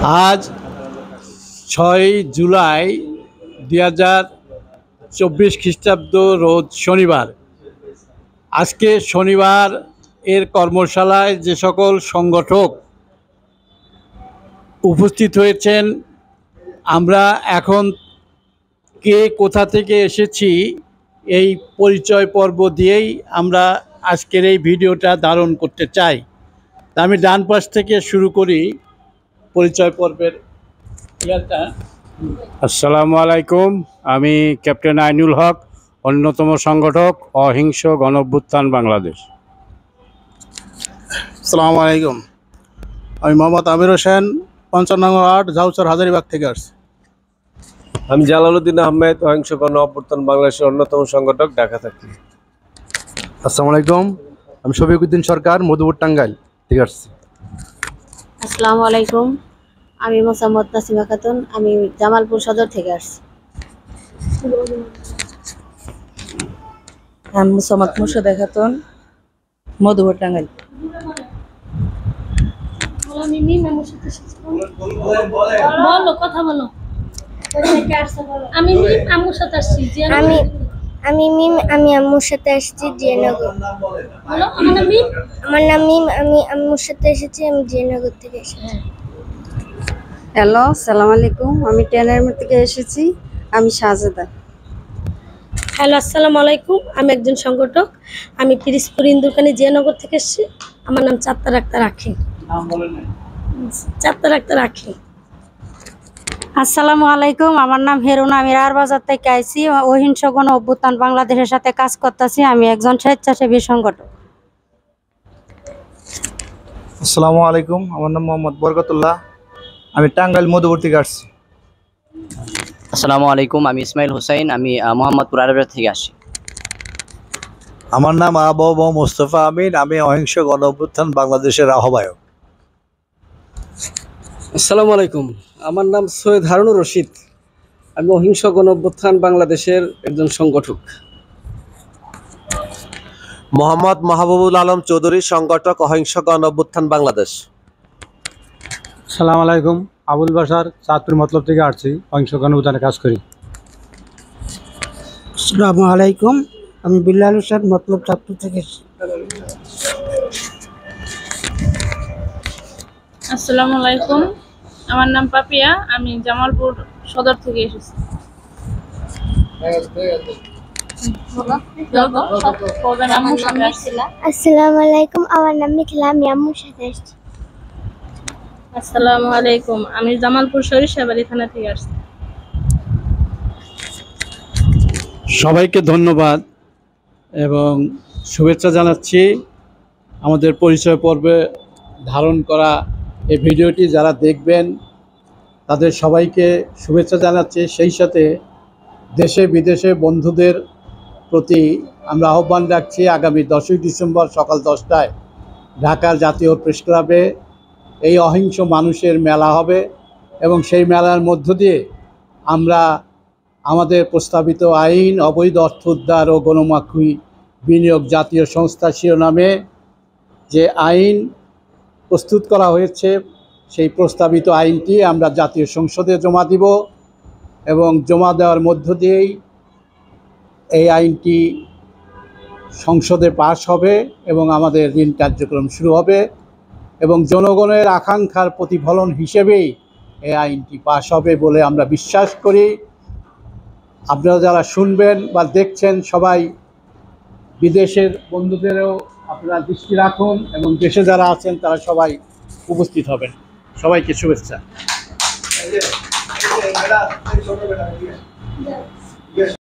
আজ ৬ জুলাই ২০২৪ খ্রিস্টাব্দ রোজ শনিবার। আজকে শনিবার এর কর্মশালায় যে সকল সংগঠক উপস্থিত হয়েছেন, আমরা এখন কে কোথা থেকে এসেছি এই পরিচয় পর্ব দিয়েই আমরা আজকের এই ভিডিওটা ধারণ করতে চাই। তা আমি ডান পাশ থেকে শুরু করি পরিচয় পর্বের ইয়াটা। আসসালামু আলাইকুম, আমি ক্যাপ্টেন আইনুল হক, অন্যতম সংগঠক অহিংস গণঅভ্যুত্থান বাংলাদেশ। আসসালামু আলাইকুম, আমি মোহাম্মদ আমির হোসেন, ৫৫ ওয়ার্ড ঝাউচর হাজারীবাগ থেকে আসছি। আমি জালালউদ্দিন আহমেদ, অহিংস গণঅভ্যুত্থান বাংলাদেশের অন্যতম সংগঠক, ঢাকা থাকি। আসসালামু আলাইকুম, আমি শফিকুদ্দিন সরকার, মধুপুর টাঙ্গাইল থেকে আসছি। আসসালামু আলাইকুম, আমি মোসাম্মদ নাসিমা খাতুন, আমি জামালপুর সদর থেকে আসছি। আমি মোসাম্মদ মুর্শিদা খাতুন, মধুপুর টাঙ্গাইল। আমি আম্মুর সাথে আসছি জিয়ানগর। আমার নাম মিম, আমি আম্মুর সাথে এসেছি, আমি জিয়ানগর থেকে এসেছি। হ্যালো, সালাম আলাইকুম, আমি টেনারমের থেকে এসেছি, আমি শাহজাদা। হ্যালো, আসসালামু আলাইকুম, আমি একজন সংগঠক, আমি পিরিজপুর ইন্দুরকানি জিয়ানগর থেকে এসেছি। আমার নাম চাত্তার আক্তার আখি। চাত্তার আক্তার আখি। আসসালামু আলাইকুম, আমার নাম হেরুনা, আমি রারবাজার থেকে আইছি। অহিংস গণঅভ্যুত্থান বাংলাদেশের সাথে কাজ করতেছি, আমি একজন স্বেচ্ছাসেবী সংগঠক। আসসালামু আলাইকুম, আমার নাম মোহাম্মদ বরকতুল্লাহ, আমি টাঙ্গাইল মধুপুর থেকে আসছি। আসসালামু আলাইকুম, আমি ইসমাইল হোসাইন, আমি মোহাম্মদপুর আরবের থেকে আসি। আমার নাম আবু মোস্তফা আমিন, আমি অহিংস গণঅভ্যুত্থান বাংলাদেশের আহ্বায়ক। আসসালামু আলাইকুম, আমার নাম সৈয়দ হারুনুর রশিদ, আমি অহিংস গণঅভ্যুত্থান বাংলাদেশের একজন সংগঠক। মোহাম্মদ মাহবুবুল আলম চৌধুরী, সংগঠক, অহিংস গণঅভ্যুত্থান বাংলাদেশ। আসসালামু আলাইকুম, আবুল বাশার, চাঁদপুর মতলব থেকে আসছি, অহিংস গণঅভ্যুত্থানে কাজ করি। আসসালামু আলাইকুম, আমি বিল্লাল হোসেন, মতলব চাঁদপুর থেকে এসেছি। আসসালামু আলাইকুম, আমার নাম পাপিয়া, আমি জামালপুর সদর থেকে এসেছি। আসসালামু আলাইকুম, আমার নাম মিথিলা, আমি আম্মুর সাথে আসছি। আসসালামু আলাইকুম, আমি জামালপুর সরিষাবাড়ি থানা থেকে আসছি। সবাইকে ধন্যবাদ এবং শুভেচ্ছা জানাচ্ছি। আমাদের পরিচয় পর্বে ধারণ করা এই ভিডিওটি যারা দেখবেন তাদের সবাইকে শুভেচ্ছা জানাচ্ছি। সেই সাথে দেশে বিদেশে বন্ধুদের প্রতি আমরা আহ্বান রাখছি, আগামী 10ই ডিসেম্বর সকাল 10টায় ঢাকার জাতীয় প্রেস ক্লাবে এই অহিংস মানুষের মেলা হবে এবং সেই মেলার মধ্য দিয়ে আমরা আমাদের প্রস্তাবিত আইন, অবৈধ অর্থ উদ্ধার ও গণমাখুই বিনিয়োগ জাতীয় সংস্থা শিরোনামে যে আইন প্রস্তুত করা হয়েছে, সেই প্রস্তাবিত আইনটি আমরা জাতীয় সংসদে জমা দিব এবং জমা দেওয়ার মধ্য দিয়েই এই আইনটি সংসদে পাস হবে এবং আমাদের ঋণ কার্যক্রম শুরু হবে এবং জনগণের আকাঙ্ক্ষার প্রতিফলন হিসেবেই এই আইনটি পাস হবে বলে আমরা বিশ্বাস করি। আপনারা যারা শুনবেন বা দেখছেন সবাই বিদেশের বন্ধুদেরও আপনারা দৃষ্টি রাখুন এবং দেশে যারা আছেন তারা সবাই উপস্থিত হবেন। সবাইকে শুভেচ্ছা।